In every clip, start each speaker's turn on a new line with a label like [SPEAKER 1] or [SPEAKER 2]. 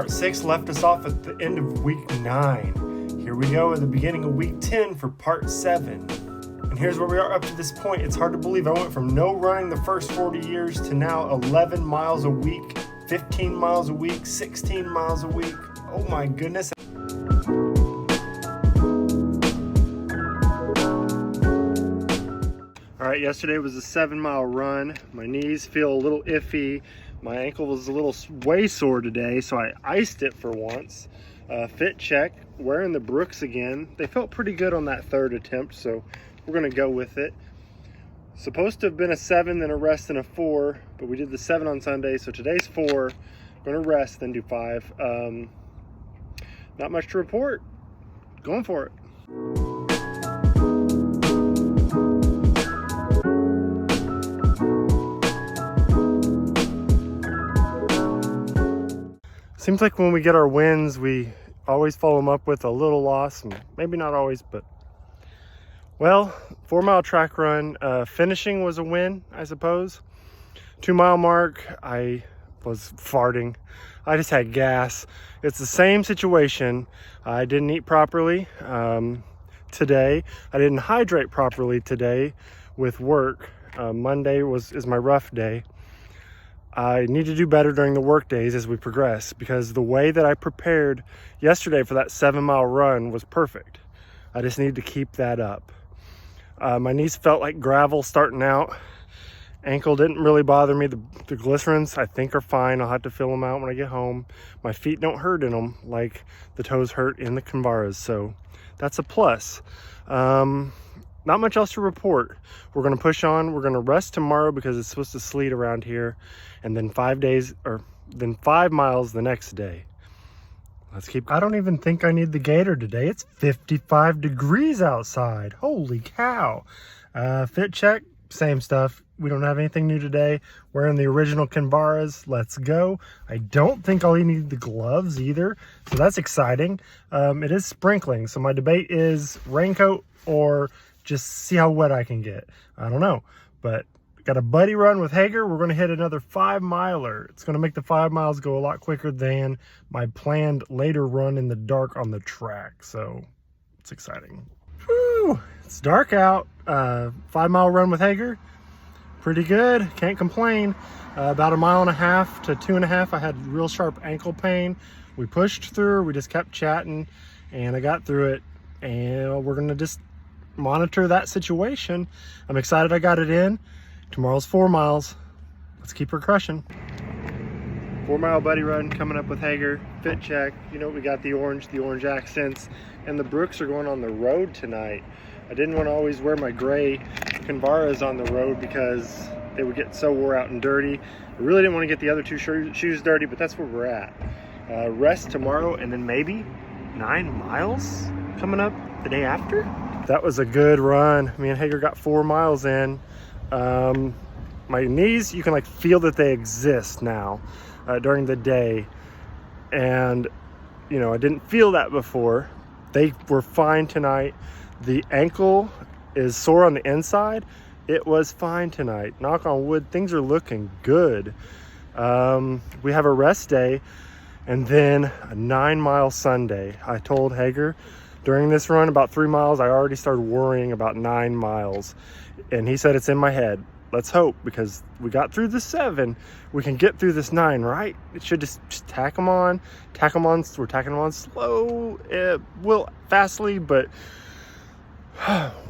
[SPEAKER 1] Part 6 left us off at the end of week 9. Here we go at the beginning of week 10 for part 7. And here's where we are up to this point. It's hard to believe I went from no running the first 40 years to now 11 miles a week, 15 miles a week, 16 miles a week. Oh my goodness. All right, yesterday was a 7-mile run. My knees feel a little iffy. My ankle was a little way sore today, so I iced it for once. Fit check, wearing the Brooks again. They felt pretty good on that third attempt, so we're gonna go with it. Supposed to have been a 7, then a rest, and a 4, but we did the 7 on Sunday, so today's 4. Gonna rest, then do 5. Not much to report. Going for it. Seems like when we get our wins, we always follow them up with a little loss. Maybe not always, but well, 4-mile track run. Finishing was a win, I suppose. 2-mile mark, I was farting. I just had gas. It's the same situation. I didn't eat properly today. I didn't hydrate properly today with work. Monday is my rough day. I need to do better during the work days as we progress, because the way that I prepared yesterday for that 7-mile run was perfect. I just need to keep that up. My knees felt like gravel starting out. Ankle didn't really bother me. The glycerins I think are fine. I'll have to fill them out when I get home. My feet don't hurt in them like the toes hurt in the Kinvaras, so that's a plus. Not much else to report. We're gonna push on. We're gonna rest tomorrow because it's supposed to sleet around here, and then 5 miles the next day. Let's keep. I don't even think I need the gator today. It's 55 degrees outside. Holy cow. Fit check, same stuff. We don't have anything new today. Wearing the original Kinvaras. Let's go. I don't think I'll need the gloves either, so that's exciting. It is sprinkling, so my debate is raincoat or just see how wet I can get. I don't know, but got a buddy run with Hager. We're going to hit another 5-miler. It's going to make the 5 miles go a lot quicker than my planned later run in the dark on the track. So it's exciting. Whew, it's dark out. 5-mile run with Hager. Pretty good. Can't complain. About 1.5 miles to 2.5. I had real sharp ankle pain. We pushed through. We just kept chatting, and I got through it. And we're going to just monitor that situation. I'm excited I got it in. Tomorrow's 4 miles. Let's keep her crushing. 4-mile buddy run coming up with Hager. Fit check. You know, we got the orange accents, and the Brooks are going on the road tonight. I didn't want to always wear my gray Kinvaras on the road because they would get so wore out and dirty. I really didn't want to get the other 2 shoes dirty, but that's where we're at. Rest tomorrow, and then maybe 9 miles coming up the day after. That was a good run. Me and Hager got 4 miles in. My knees, you can like feel that they exist now during the day. And, you know, I didn't feel that before. They were fine tonight. The ankle is sore on the inside. It was fine tonight. Knock on wood, things are looking good. We have a rest day and then a 9-mile Sunday. I told Hager, during this run, about 3 miles, I already started worrying about 9 miles. And he said, it's in my head. Let's hope, because we got through the 7. We can get through this 9, right? It should just tack them on. We're tacking them on slow, fastly, but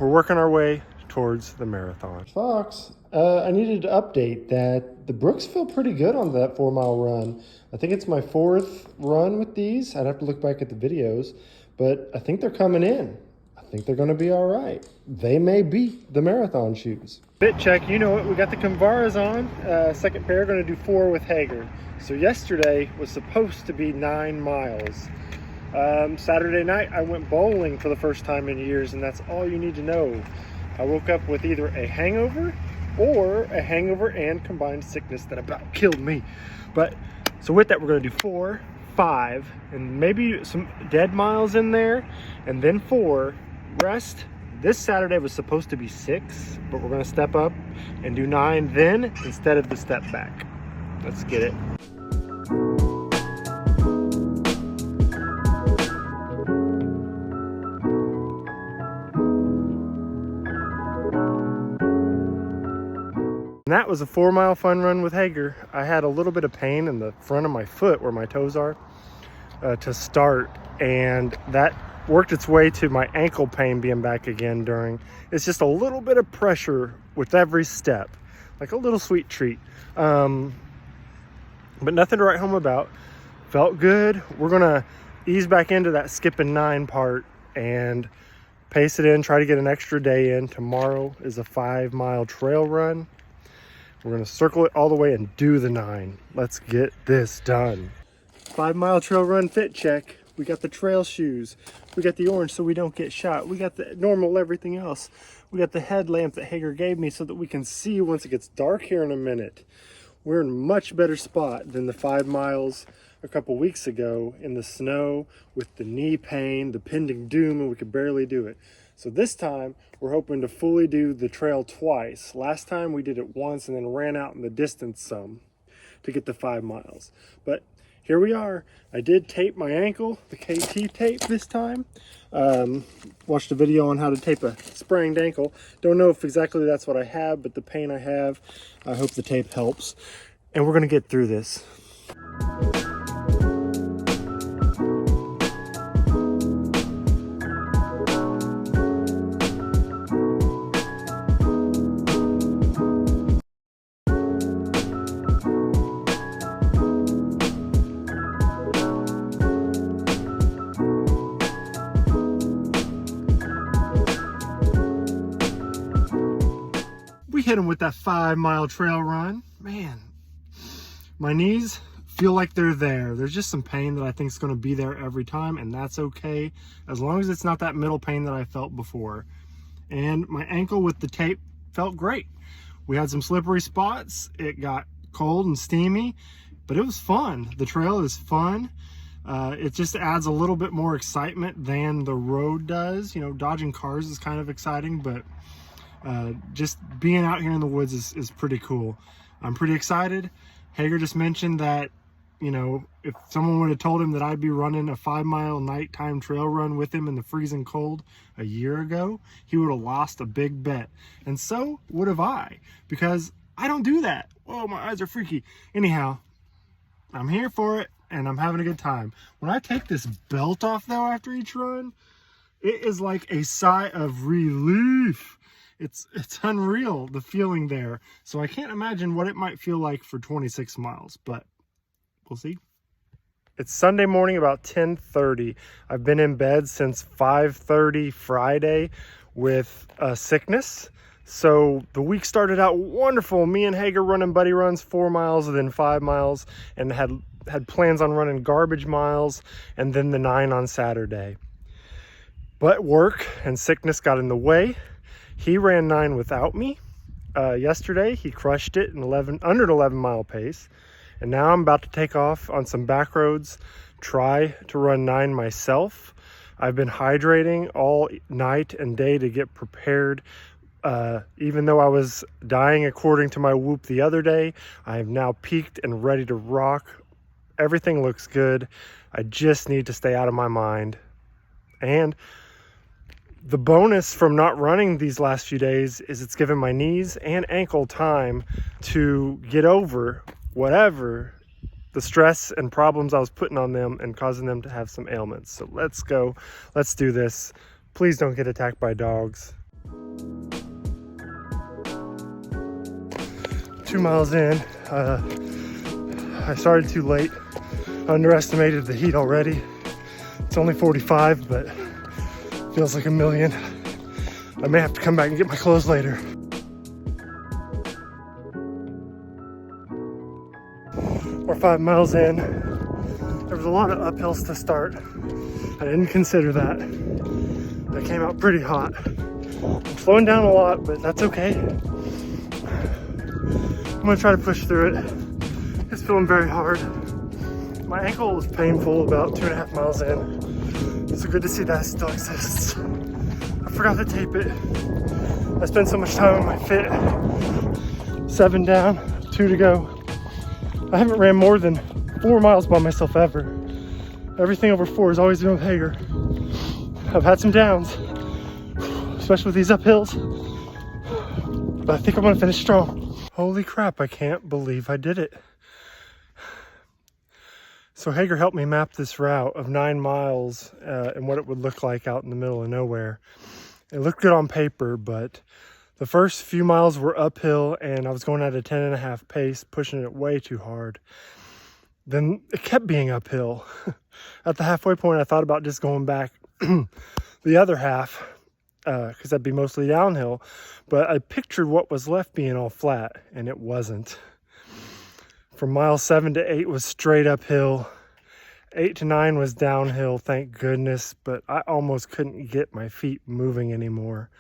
[SPEAKER 1] we're working our way towards the marathon. Fox, I needed to update that the Brooks feel pretty good on that 4-mile run. I think it's my 4th run with these. I'd have to look back at the videos. But I think they're coming in. I think they're going to be all right. They may beat the marathon shoes. Fit check, you know it. We got the Kinvaras on. Second pair, going to do 4 with Hager. So yesterday was supposed to be 9 miles. Saturday night, I went bowling for the first time in years, and that's all you need to know. I woke up with either a hangover or a hangover and combined sickness that about killed me. But so with that, we're going to do 4, 5, and maybe some dead miles in there, and then 4, rest. This Saturday was supposed to be 6, but we're going to step up and do 9 then instead of the step back. Let's get it. And that was a 4-mile fun run with Hager. I had a little bit of pain in the front of my foot where my toes are to start, and that worked its way to my ankle pain being back again during. It's just a little bit of pressure with every step, like a little sweet treat. But nothing to write home about. Felt good. We're gonna ease back into that skipping 9 part and pace it in, try to get an extra day in. Tomorrow is a 5-mile trail run. We're gonna circle it all the way and do the 9. Let's get this done. 5-mile trail run fit check. We got the trail shoes. We got the orange so we don't get shot. We got the normal everything else. We got the headlamp that Hager gave me so that we can see once it gets dark here in a minute. We're in a much better spot than the 5 miles a couple weeks ago in the snow with the knee pain, the pending doom, and we could barely do it. So this time we're hoping to fully do the trail twice. Last time we did it once and then ran out in the distance some to get the 5 miles. But here we are. I did tape my ankle, the KT tape this time. Watched a video on how to tape a sprained ankle. Don't know if exactly that's what I have, but the pain I have, I hope the tape helps. And we're gonna get through this. Hit them with that 5-mile trail run. Man, my knees feel like they're there. There's just some pain that I think is going to be there every time, and that's okay as long as it's not that middle pain that I felt before. And my ankle with the tape felt great. We had some slippery spots. It got cold and steamy, but it was fun. The trail is fun. It just adds a little bit more excitement than the road does. You know, dodging cars is kind of exciting, but just being out here in the woods is pretty cool. I'm pretty excited. Hager just mentioned that, you know, if someone would have told him that I'd be running a 5-mile nighttime trail run with him in the freezing cold a year ago, he would have lost a big bet. And so would have I, because I don't do that. Oh, my eyes are freaky. Anyhow, I'm here for it and I'm having a good time. When I take this belt off though after each run, it is like a sigh of relief. It's unreal, the feeling there. So I can't imagine what it might feel like for 26 miles, but we'll see. It's Sunday morning about 10:30. I've been in bed since 5:30 Friday with sickness. So the week started out wonderful. Me and Hager running buddy runs, 4 miles and then 5 miles, and had plans on running garbage miles and then the 9 on Saturday. But work and sickness got in the way. He ran 9 without me. Yesterday, he crushed it in under an 11-mile pace. And now I'm about to take off on some back roads, try to run 9 myself. I've been hydrating all night and day to get prepared. Even though I was dying according to my Whoop the other day, I am now peaked and ready to rock. Everything looks good. I just need to stay out of my mind. And the bonus from not running these last few days is it's given my knees and ankle time to get over whatever the stress and problems I was putting on them and causing them to have some ailments. So let's go. Let's do this. Please don't get attacked by dogs. 2 miles in. I started too late. Underestimated the heat already. It's only 45, but feels like a million. I may have to come back and get my clothes later. We're 5 miles in. There was a lot of uphills to start. I didn't consider that. That came out pretty hot. I'm slowing down a lot, but that's okay. I'm gonna try to push through it. It's feeling very hard. My ankle was painful about 2.5 miles in. So good to see that still exists. I forgot to tape it. I spent so much time on my fit. 7 down, 2 to go. I haven't ran more than 4 miles by myself ever. Everything over 4 has always been with Hager. I've had some downs, especially with these uphills. but I think I'm gonna finish strong. Holy crap, I can't believe I did it. So Hager helped me map this route of 9 miles and what it would look like out in the middle of nowhere. It looked good on paper, but the first few miles were uphill and I was going at a 10.5 pace, pushing it way too hard. Then it kept being uphill. At the halfway point, I thought about just going back the other half, because that'd be mostly downhill, but I pictured what was left being all flat, and it wasn't. From mile 7 to 8 was straight uphill. 8 to 9 was downhill, thank goodness, but I almost couldn't get my feet moving anymore.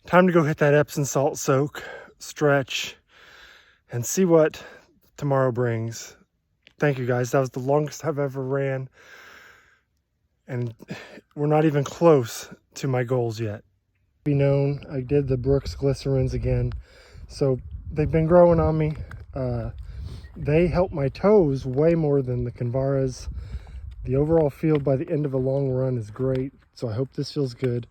[SPEAKER 1] Time to go hit that Epsom salt soak, stretch, and see what tomorrow brings. Thank you guys, that was the longest I've ever ran, and we're not even close to my goals yet. Be known, I did the Brooks glycerins again, so they've been growing on me. They help my toes way more than the Kinvaras. The overall feel by the end of a long run is great, so I hope this feels good.